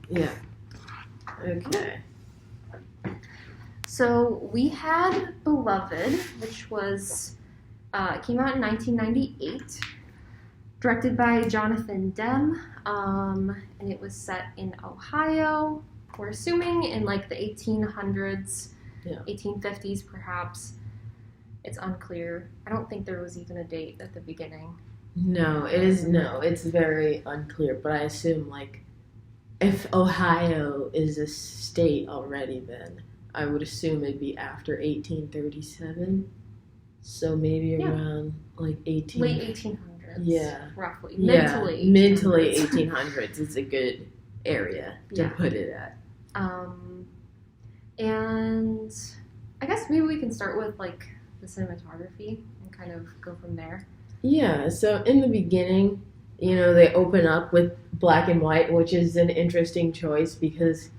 Yeah. Okay. So we had Beloved, which was came out in 1998, directed by Jonathan Demme, and it was set in Ohio. We're assuming in like the 1800s, 1850s perhaps. It's unclear. I don't think there was even a date at the beginning. No, it's very unclear, but I assume like if Ohio is a state already, then I would assume it'd be after 1837. So maybe around like late 1800s. Yeah. Roughly. Mid to late 1800s is a good area to put it at. And I guess maybe we can start with like the cinematography and kind of go from there. Yeah, so in the beginning, they open up with black and white, which is an interesting choice because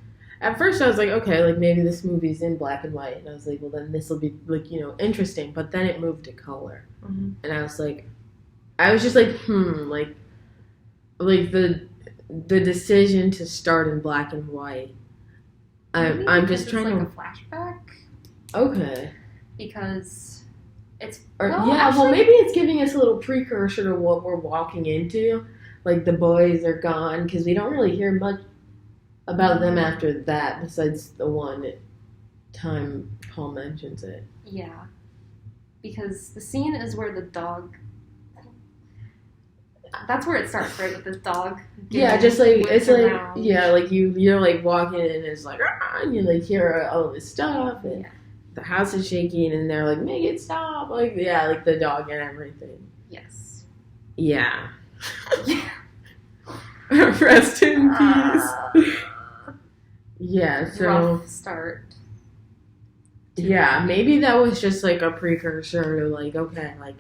at first I was like, okay, like maybe this movie's in black and white. And I was like, well, then this will be like, interesting. But then it moved to color. Mm-hmm. And I was just like, like the decision to start in black and white. I'm just trying to. It's like a flashback. Okay. Because it's. Well, maybe it's giving us a little precursor to what we're walking into. Like the boys are gone because we don't really hear much about them after that, besides the one time Paul mentions it. Yeah. Because the scene is where the dog... That's where it starts, right? With this dog. Yeah, just like, it's around. Like, yeah, like you're like walking in and it's like, and you like hear all this stuff and the house is shaking and they're like, make it stop. Like, yeah, like the dog and everything. Yes. Yeah. Rest in peace. Yeah, so rough start. Yeah, maybe that was just like a precursor to like, okay, like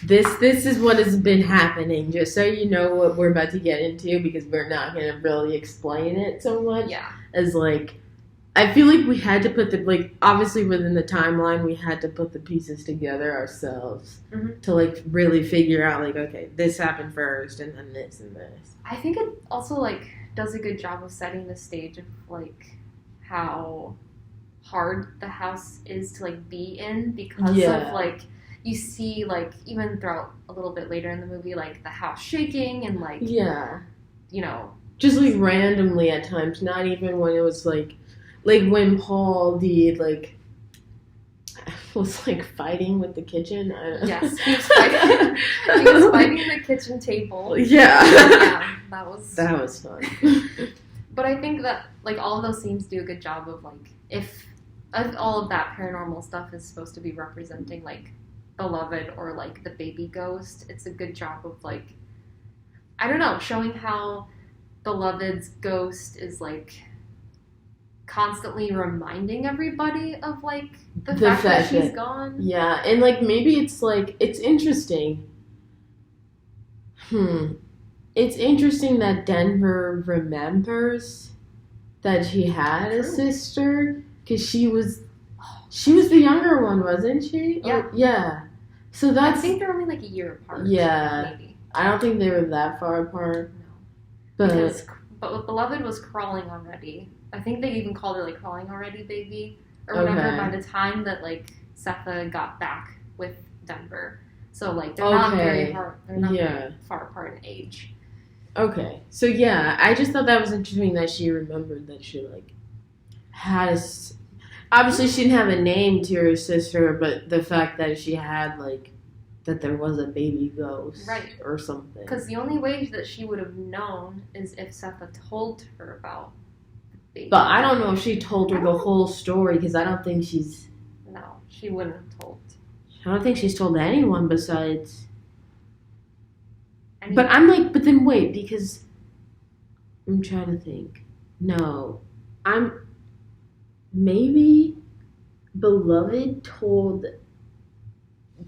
this is what has been happening, just so you know what we're about to get into, because we're not gonna really explain it so much. Yeah. As like, I feel like we had to put obviously within the timeline we had to put the pieces together ourselves to like really figure out like, okay, this happened first and then this and this. I think it also like does a good job of setting the stage of like how hard the house is to like be in because of like you see like even throughout a little bit later in the movie like the house shaking and like just like randomly at times, not even when it was like when Paul was like fighting with the kitchen. Yes, he was fighting. He was fighting the kitchen table. Yeah. That was fun. But I think that like all of those scenes do a good job of like if all of that paranormal stuff is supposed to be representing like Beloved or like the baby ghost, it's a good job of like, I don't know, showing how Beloved's ghost is like constantly reminding everybody of like the fact that she's gone. Yeah, and like maybe it's like it's interesting. It's interesting that Denver remembers that she had a sister because she was the younger one, wasn't she? Yeah. Yeah. So that's. I think they're only like a year apart. Yeah. Maybe. I don't think they were that far apart. No. But with Beloved was crawling already. I think they even called her like crawling already, baby, or whatever. By the time that like Setha got back with Denver, so like they're not very far. They're not very far apart in age. Okay, so yeah, I just thought that was interesting that she remembered that she like had obviously she didn't have a name to her sister, but the fact that she had like that there was a baby ghost or something. Because the only way that she would have known is if Setha told her about the baby. But I don't know if she told her the whole story because I don't think she's. No, she wouldn't have told. I don't think she's told anyone besides. But I'm like, but then wait, because I'm trying to think. No, maybe Beloved told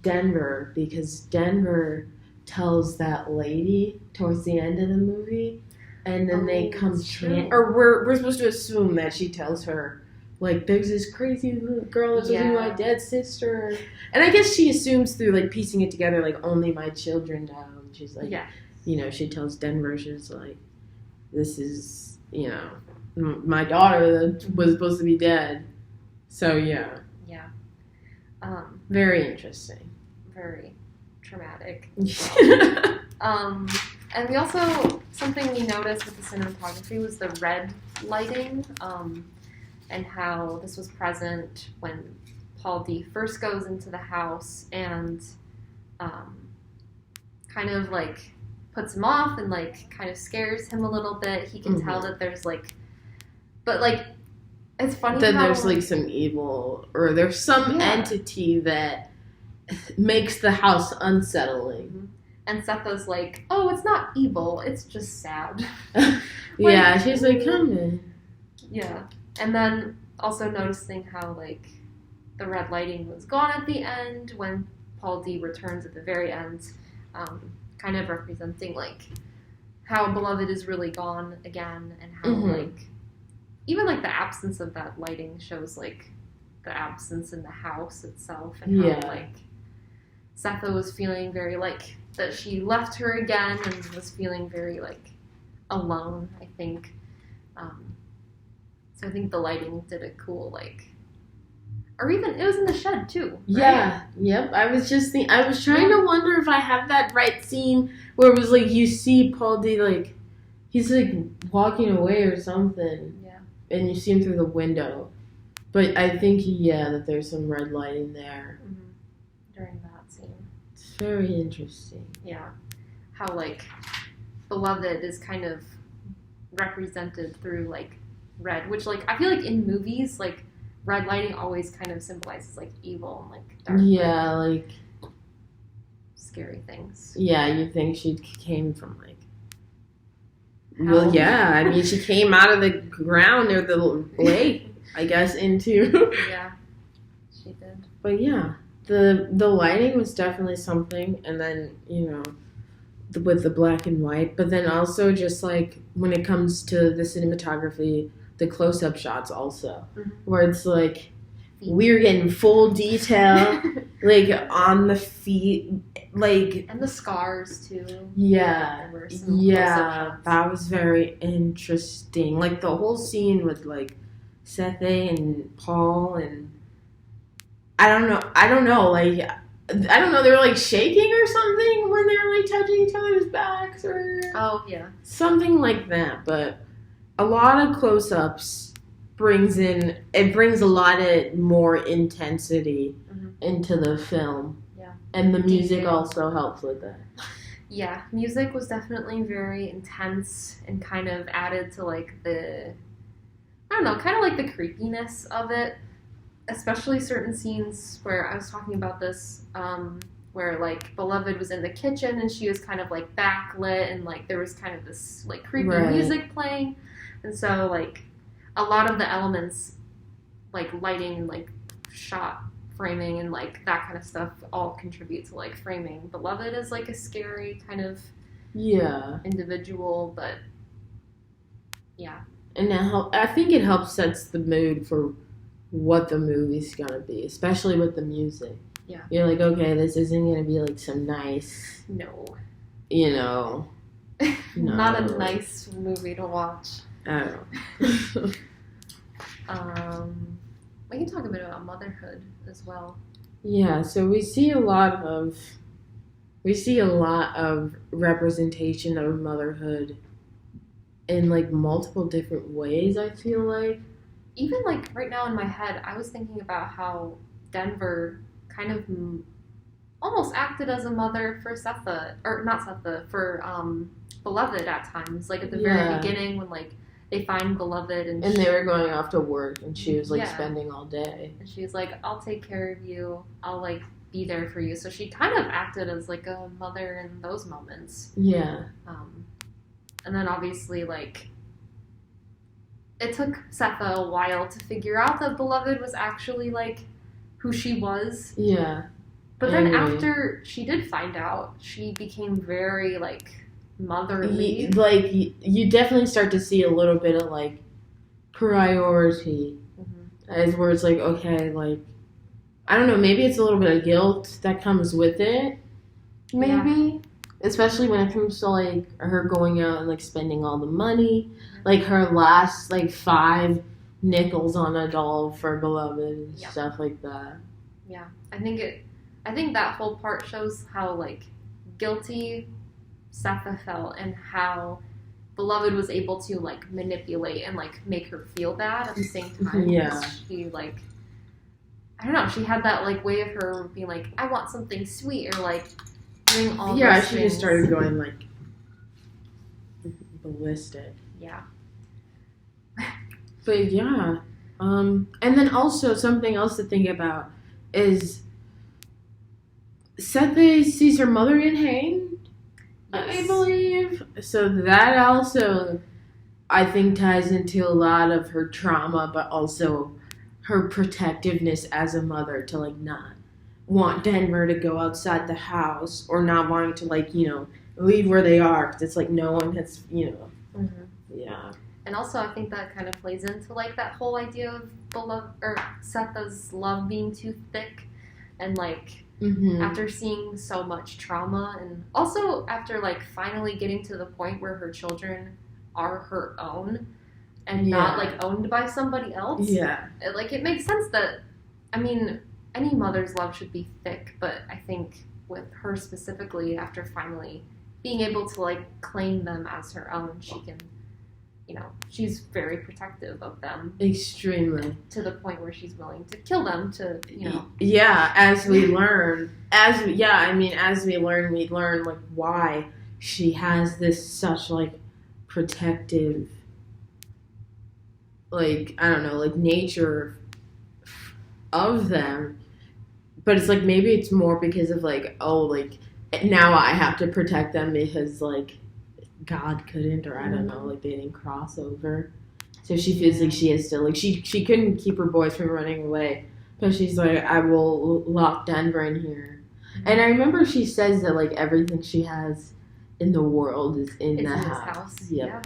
Denver because Denver tells that lady towards the end of the movie, and then they come chant. Or we're supposed to assume that she tells her, like, there's this crazy little girl that's with my dead sister, and I guess she assumes through like piecing it together, like only my children know. She's like, she tells Denver, she's like, this is you know, my daughter that was supposed to be dead. So, yeah. Yeah. Very interesting. Very traumatic. And we also, something we noticed with the cinematography was the red lighting, and how this was present when Paul D first goes into the house and kind of like puts him off and like kind of scares him a little bit. He can tell that there's like, but like, it's funny that how there's like some evil, or there's some entity that makes the house unsettling. And Setha's like, oh, it's not evil, it's just sad. Yeah, she's like, come in. Yeah. And then also noticing how, like, the red lighting was gone at the end when Paul D returns at the very end, kind of representing, like, how Beloved is really gone again, and how, like, even, like, the absence of that lighting shows, like, the absence in the house itself, and how, like, Setha was feeling very, like, that she left her again and was feeling very, like, alone, I think. So I think the lighting did a cool, like, or even, it was in the shed, too. Right? Yeah, yep. I was just I was trying to wonder if I have that right scene where it was, like, you see Paul D, like, he's, like, walking away or something. Yeah. And you see him through the window. But I think, that there's some red lighting there. During that scene. It's very interesting. Yeah. How, like, Beloved is kind of represented through, like, red, which, like, I feel like in movies, like, red lighting always kind of symbolizes, like, evil and, like, dark. Yeah, like, scary things. Yeah, you think she came from, like, well, yeah, I mean, she came out of the ground or the lake, I guess, into... Yeah, she did. But, yeah, the lighting was definitely something, and then, with the black and white, but then also just, like, when it comes to the cinematography, the close-up shots also, where it's like we're getting full detail, like on the feet, like, and the scars too. Yeah, that was very interesting. Like the whole scene with like Sethe and Paul, and I don't know, like I don't know, they were like shaking or something when they were like touching each other's backs or something like that, but. A lot of close-ups brings a lot of more intensity into the film. Yeah. And the music also helps with that. Yeah, music was definitely very intense and kind of added to like the, I don't know, kind of like the creepiness of it. Especially certain scenes where I was talking about this, where like Beloved was in the kitchen and she was kind of like backlit and like there was kind of this like creepy music playing. And so, like, a lot of the elements, like lighting and, like, shot framing and, like, that kind of stuff all contribute to, like, framing Beloved as, like, a scary kind of individual, but, yeah. And I think it helps sets the mood for what the movie's gonna be, especially with the music. Yeah. You're like, okay, this isn't gonna be, like, some nice... No. Not a nice movie to watch. I don't know. We can talk a bit about motherhood as well. Yeah, so we see a lot of representation of motherhood in like multiple different ways, I feel like. Even like right now in my head, I was thinking about how Denver kind of almost acted as a mother for Setha, or not Setha, for Beloved at times. Like at the very beginning when like they find Beloved and they were going off to work and she was like spending all day. And she was like, I'll take care of you. I'll like be there for you. So she kind of acted as like a mother in those moments. Yeah. And then obviously like it took Setha a while to figure out that Beloved was actually like who she was. Yeah. But then after she did find out, she became very like motherly. Like you definitely start to see a little bit of like priority as where it's like, okay, like I don't know, maybe it's a little bit of guilt that comes with it, maybe. especially when it comes to like her going out and like spending all the money, like her last like 5 nickels on a doll for Beloved and stuff like that. Yeah, I think that whole part shows how like guilty Sepha felt and how Beloved was able to like manipulate and like make her feel bad at the same time. Yeah. She like, I don't know, she had that like way of her being like, I want something sweet, or like doing all Yeah, those she things. just started going like ballistic. Yeah. But yeah. And then also something else to think about is Sethe sees her mother get hanged, I believe. So that also, I think, ties into a lot of her trauma, but also her protectiveness as a mother to like not want Denver to go outside the house, or not wanting to like, you know, leave where they are, because it's like no one has, you know. Mm-hmm. Yeah. And also, I think that kind of plays into like that whole idea of Setha's love being too thick, and like after seeing so much trauma, and also after like finally getting to the point where her children are her own and not like owned by somebody else. Yeah. It makes sense that, I mean, any mother's love should be thick, but I think with her specifically, after finally being able to like claim them as her own, she can, you know, she's very protective of them. Extremely. To the point where she's willing to kill them to, you know. Yeah, as we learn. We learn like why she has this such like protective, like, I don't know, like nature of them. But it's like maybe it's more because of like, oh, like now I have to protect them because like God couldn't, or I don't know, like they didn't cross over. So she feels like she has to, like she couldn't keep her boys from running away, but she's like, I will lock Denver in here. And I remember she says that like everything she has in the world is in the house. Yep. Yeah,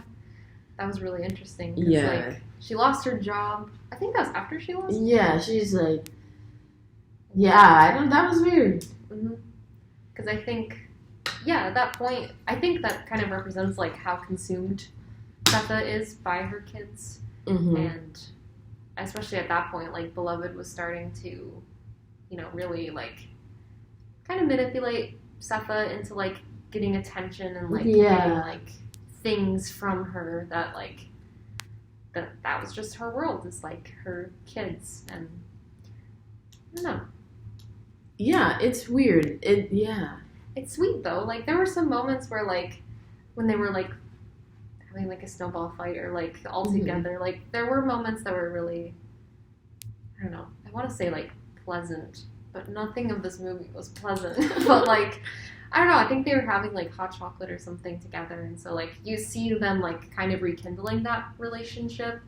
that was really interesting. Yeah, like she lost her job. I think that was after she lost. Yeah, she's like, that was weird. Because I think. Yeah, at that point, I think that kind of represents like how consumed Setha is by her kids, and especially at that point, like Beloved was starting to, you know, really like kind of manipulate Setha into like getting attention and like getting like things from her that like that was just her world, is like her kids, and I don't know. Yeah, it's weird. It's sweet though. Like there were some moments where like when they were like having like a snowball fight or like all together, like there were moments that were really, I don't know, I want to say like pleasant, but nothing of this movie was pleasant. But like, I don't know, I think they were having like hot chocolate or something together, and so like you see them like kind of rekindling that relationship.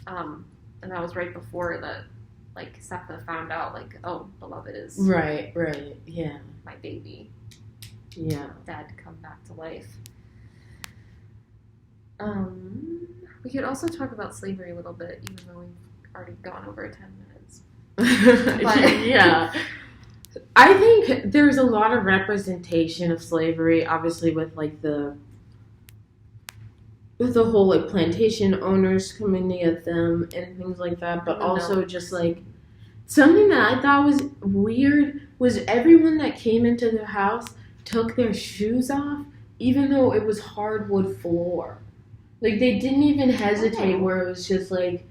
And that was right before that, like Setha found out like, oh, Beloved is right, yeah, my baby. Yeah. Dad come back to life. We could also talk about slavery a little bit, even though we've already gone over 10 minutes. Yeah. I think there's a lot of representation of slavery, obviously with like the whole like plantation owners coming to get them and things like that, but also just like something that I thought was weird was everyone that came into the house took their shoes off, even though it was hardwood floor. Like they didn't even hesitate, where it was just like,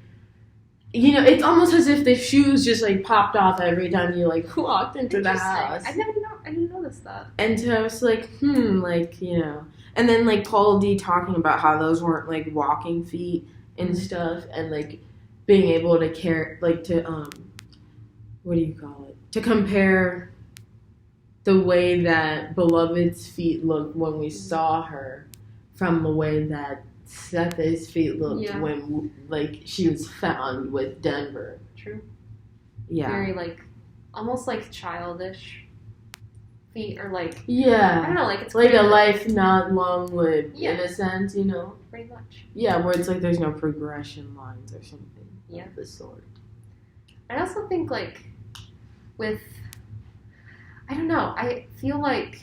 you know, it's almost as if the shoes just like popped off every time you like walked into the house. I didn't notice that. And so I was like, like, you know. And then like Paul D talking about how those weren't like walking feet and stuff, and like being able to care, like to what do you call it? To compare the way that Beloved's feet looked when we saw her from the way that Setha's feet looked when like she was found with Denver. True. Yeah. Very like almost like childish feet, or like I don't know, like it's like a life not long lived in a sense, you know. Pretty much. Yeah, where it's like there's no progression lines or something of the sort. I also think like with, I don't know, I feel like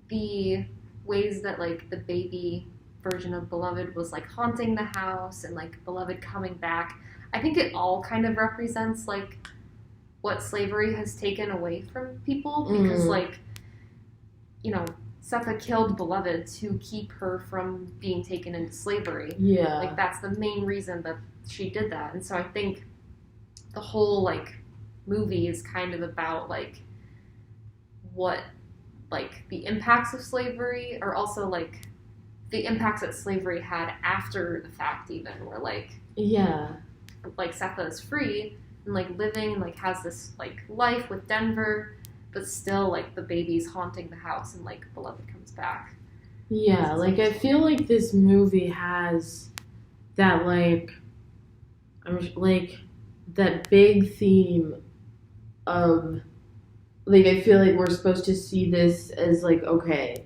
the ways that like the baby version of Beloved was like haunting the house and like Beloved coming back, I think it all kind of represents like what slavery has taken away from people, because like, you know, Setha killed Beloved to keep her from being taken into slavery. Yeah. Like, that's the main reason that she did that. And so I think the whole, like, movie is kind of about, like, what, like, the impacts of slavery are also, like, the impacts that slavery had after the fact, even, where, like, yeah, like, Setha is free and, like, living and, like, has this, like, life with Denver, but still, like, the baby's haunting the house and, like, Beloved comes back. Yeah, like, I feel like this movie has that, like, that big theme of, like, I feel like we're supposed to see this as, like, okay,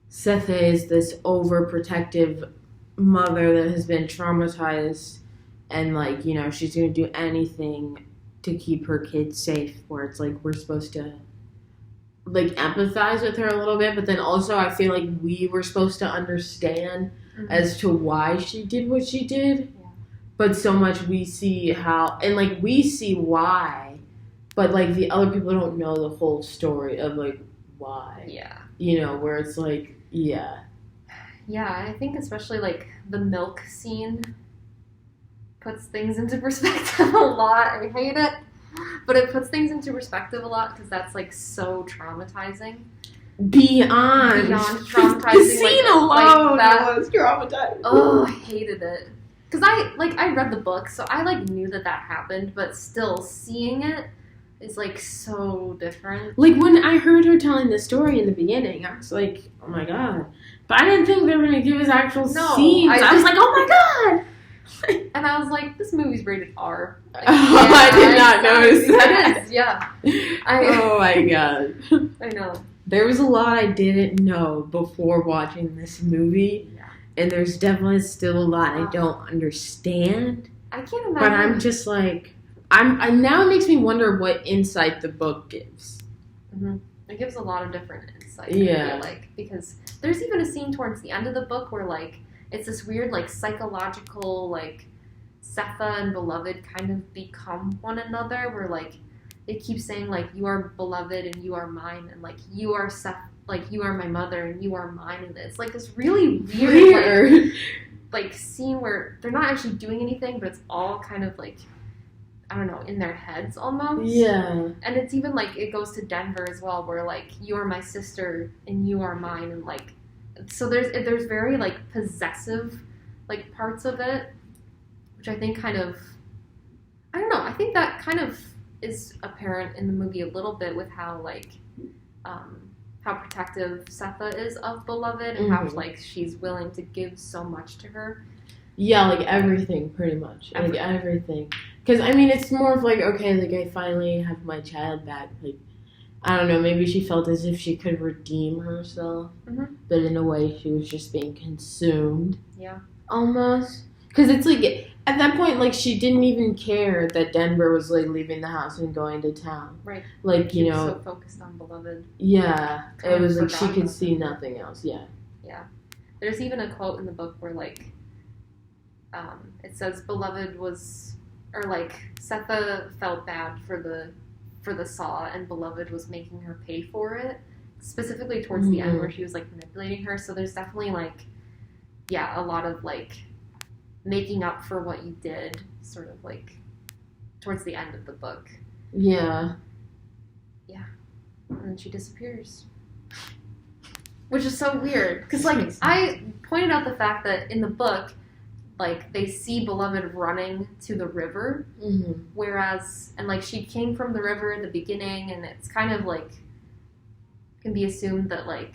Sethe is this overprotective mother that has been traumatized, and, like, you know, she's going to do anything to keep her kids safe, where it's, like, we're supposed to, like, empathize with her a little bit, but then also I feel like we were supposed to understand as to why she did what she did. Yeah. But so much we see how, and, like, we see why, but, like, the other people don't know the whole story of, like, why. Yeah. You know, where it's, like, yeah. Yeah, I think especially, like, the milk scene puts things into perspective a lot. I hate it. But it puts things into perspective a lot because that's, like, so traumatizing. Beyond traumatizing. The scene alone that was traumatizing. Oh, I hated it. Because I read the book, so I, like, knew that happened, but still, seeing it is, like, so different. Like, when I heard her telling the story in the beginning, I was like, oh my god. But I didn't think they were going to give us actual scenes. I was like, oh my god! And I was like, this movie's rated R. Like, I did not notice that. It is, yeah. Oh my god. I know. There was a lot I didn't know before watching this movie. Yeah. And there's definitely still a lot I don't understand. I can't imagine. But I'm just like, now it makes me wonder what insight the book gives. Mm-hmm. It gives a lot of different insight. Yeah. I feel like, because there's even a scene towards the end of the book where, like, it's this weird, like, psychological, like, Setha and Beloved kind of become one another, where, like, they keep saying, like, you are beloved and you are mine, and, like, you are like, you are my mother and you are mine, and it's, like, this really weird. Like, scene where they're not actually doing anything, but it's all kind of, like, I don't know, in their heads almost. Yeah. And it's even, like, it goes to Denver as well, where, like, you are my sister and you are mine, and, like, so there's very, like, possessive, like, parts of it, which I think kind of, I don't know, I think that kind of is apparent in the movie a little bit with how, like, how protective Setha is of Beloved, and how, like, she's willing to give so much to her. Yeah, like, everything, pretty much. Like, everything. Because, I mean, it's more of, like, okay, like, I finally have my child back. Like, I don't know, maybe she felt as if she could redeem herself. Mm-hmm. But in a way, she was just being consumed. Yeah. Almost. Because it's, like, at that point, like, she didn't even care that Denver was, like, leaving the house and going to town. Right. Like, you know. So focused on Beloved. Yeah. It was, like, she could see nothing else. Yeah. Yeah. There's even a quote in the book where, like, it says Beloved was, or, like, Setha felt bad for the saw, and Beloved was making her pay for it, specifically towards the end where she was, like, manipulating her. So there's definitely, like, yeah, a lot of, like, making up for what you did, sort of, like, towards the end of the book. Yeah. Yeah. And then she disappears. Which is so weird. Because, like, I pointed out the fact that in the book, like, they see Beloved running to the river, whereas, and, like, she came from the river at the beginning, and it's kind of, like, can be assumed that, like,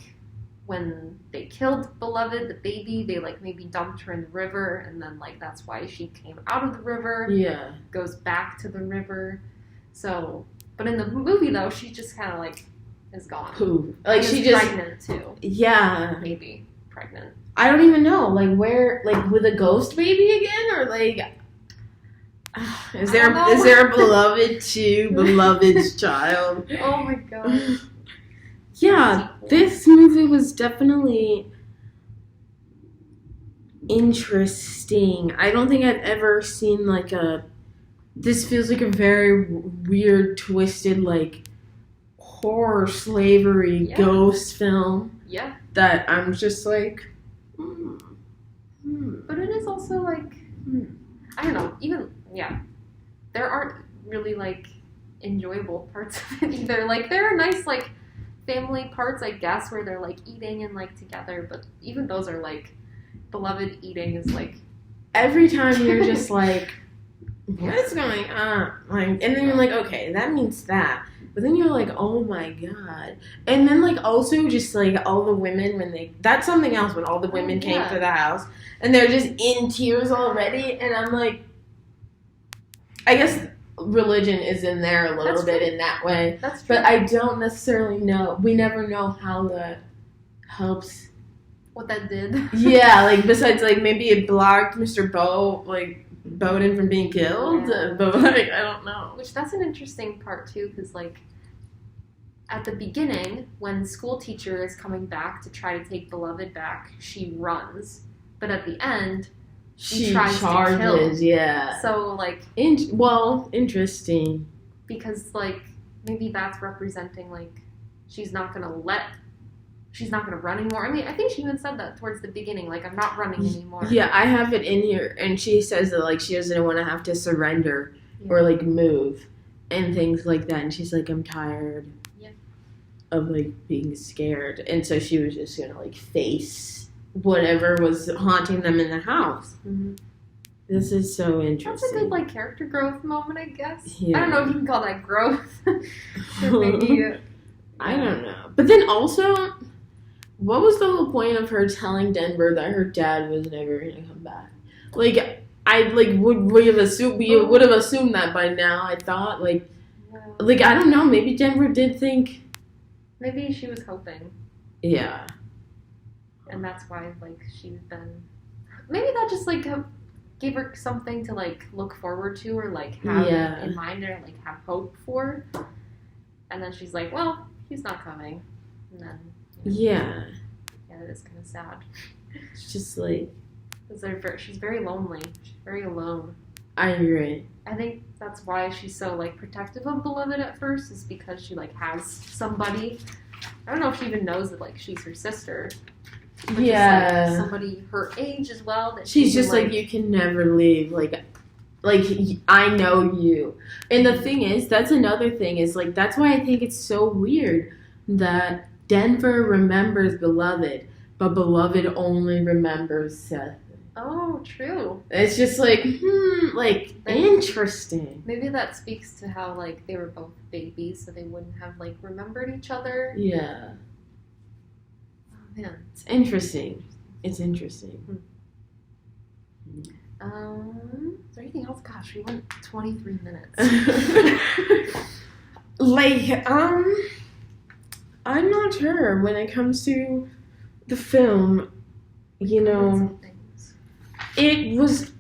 when they killed Beloved, the baby, they, like, maybe dumped her in the river, and then, like, that's why she came out of the river. Yeah. Goes back to the river. So, but in the movie, though, she just kind of, like, is gone. Poof. Like, she just... pregnant, too. Yeah. Maybe. Pregnant. I don't even know. Like, where... Like, with a ghost baby again? Or, like... Is there a Beloved 2? Beloved's child? Oh, my God. Yeah, this movie was definitely interesting. I don't think I've ever seen like a. This feels like a very weird, twisted, like horror, slavery, ghost film. Yeah. That I'm just like. But it is also like, I don't know. Even there aren't really like enjoyable parts of it either. Like there are nice like family parts, I guess, where they're like eating and like together. But even those are like beloved eating is like every time you're just like, what's going on? Like, and then you're like, okay, that means that. But then you're like, oh my god. And then like also just like all the women that's something else when all the women came to the house and they're just in tears already, and I'm like, I guess religion is in there a little bit in that way. That's true. But I don't necessarily know. We never know how that helps. What that did. Yeah, like besides like maybe it blocked Mr. Bowden from being killed, but like I don't know. Which that's an interesting part too, because like at the beginning, when school teacher is coming back to try to take Beloved back, she runs, but at the end, she tries to kill. Yeah. So like, interesting. Because like maybe that's representing like she's not gonna run anymore. I mean, I think she even said that towards the beginning, like, I'm not running anymore. Yeah, I have it in here, and she says that, like, she doesn't want to have to surrender or, like, move and things like that, and she's like, I'm tired of, like, being scared, and so she was just gonna, like, face whatever was haunting them in the house. Mm-hmm. This is so interesting. That's a good, like, character growth moment, I guess. Yeah. I don't know if you can call that growth. Or maybe, I don't know. But then also, what was the whole point of her telling Denver that her dad was never going to come back? Like, I like would have assumed that by now. I thought like I don't know. Maybe Denver did think. Maybe she was hoping. Yeah. And that's why like she's been. Maybe that just like gave her something to like look forward to or like have in mind or like have hope for. And then she's like, well, he's not coming. And then. Yeah, it is kind of sad. It's just like she's very lonely. She's very alone. I agree. I think that's why she's so like protective of Beloved at first, is because she like has somebody. I don't know if she even knows that like she's her sister. But just, like, somebody her age as well. That she's just like you can never leave. Like I know you. And the thing is, that's another thing is like that's why I think it's so weird that Denver remembers Beloved, but Beloved only remembers Seth. Oh, true. It's just like, interesting. Maybe that speaks to how, like, they were both babies, so they wouldn't have, like, remembered each other. Yeah. Oh, man. It's interesting. It's interesting. Is there anything else? Gosh, we went 23 minutes. I'm not sure when it comes to the film, you know, it was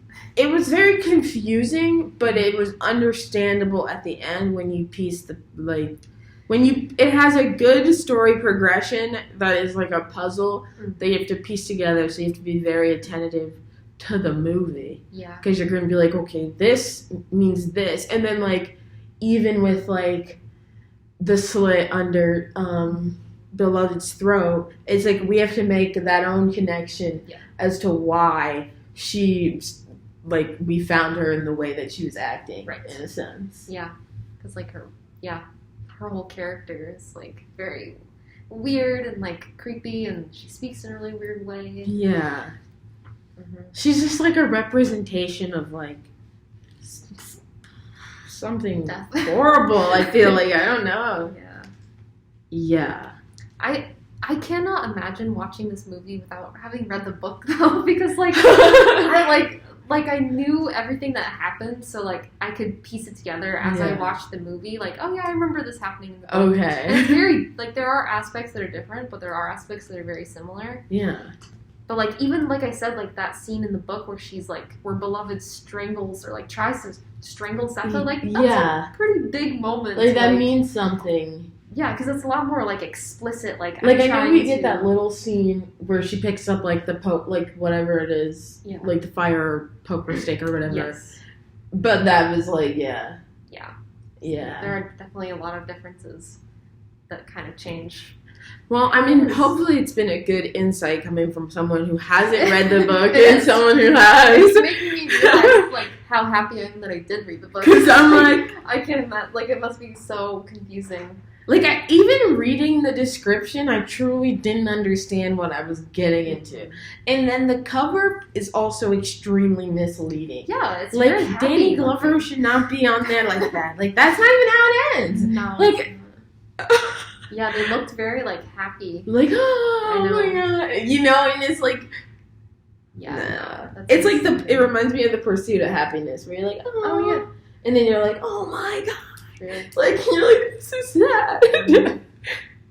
very confusing, but it was understandable at the end when you piece it has a good story progression that is like a puzzle that you have to piece together, so you have to be very attentive to the movie. Yeah. Because you're going to be like, okay, this means this, and then like even with like the slit under Beloved's throat, it's like we have to make that own connection as to why she, like, we found her in the way that she was acting, in a sense. Yeah, because like her whole character is like very weird and like creepy, and she speaks in a really weird way. Yeah. She's just like a representation of like something horrible. I feel like I don't know. Yeah. I cannot imagine watching this movie without having read the book though, because like I knew everything that happened, so like I could piece it together as I watched the movie. Like, oh yeah, I remember this happening in the book. Okay. And it's very like there are aspects that are different, but there are aspects that are very similar. Yeah. But like even like I said, like that scene in the book where where Beloved strangles or like tries to strangle Seth, like that's a pretty big moment. Like that means something. Yeah, because it's a lot more like explicit. Like I know we get that little scene where she picks up like the like whatever it is, like the fire poker stick or whatever. Yes. But that was like, Yeah. Yeah. There are definitely a lot of differences that kind of change. Well, I mean, hopefully it's been a good insight coming from someone who hasn't read the book and someone who has. It's making me realize, like, how happy I am that I did read the book. Because I'm like... I can't imagine, like, it must be so confusing. Like, even reading the description, I truly didn't understand what I was getting into. And then the cover is also extremely misleading. Yeah, it's like, very happy Danny Glover should not be on there like that. Like, that's not even how it ends. No. Like... Yeah, they looked very, like, happy. Like, oh my god. You know, and it's like... Yeah. No. It's like it reminds me of The Pursuit of Happiness, where you're like, oh yeah. And then you're like, oh my god. True. Like, you're like, this is sad.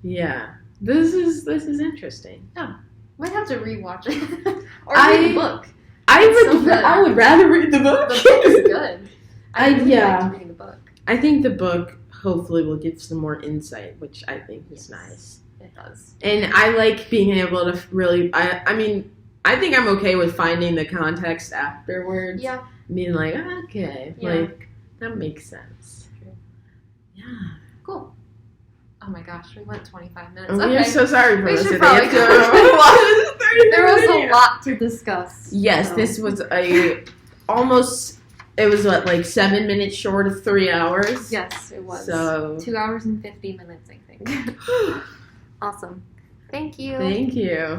Yeah. This is interesting. Yeah. Might have to rewatch it. Or read the book. I would rather read the book. The book is good. I really liked reading the book. I think the book hopefully will give some more insight, which I think is nice. It does. And I like being able to really, I mean, I think I'm okay with finding the context afterwards. Yeah. Being like, okay, like, that makes sense. True. Yeah. Cool. Oh my gosh, we went 25 minutes. Oh, okay. we're so sorry for this. There was a lot to discuss. Yes, so. This was it was what, like 7 minutes short of 3 hours? Yes, it was. So 2 hours and 50 minutes, I think. Awesome. Thank you. Thank you.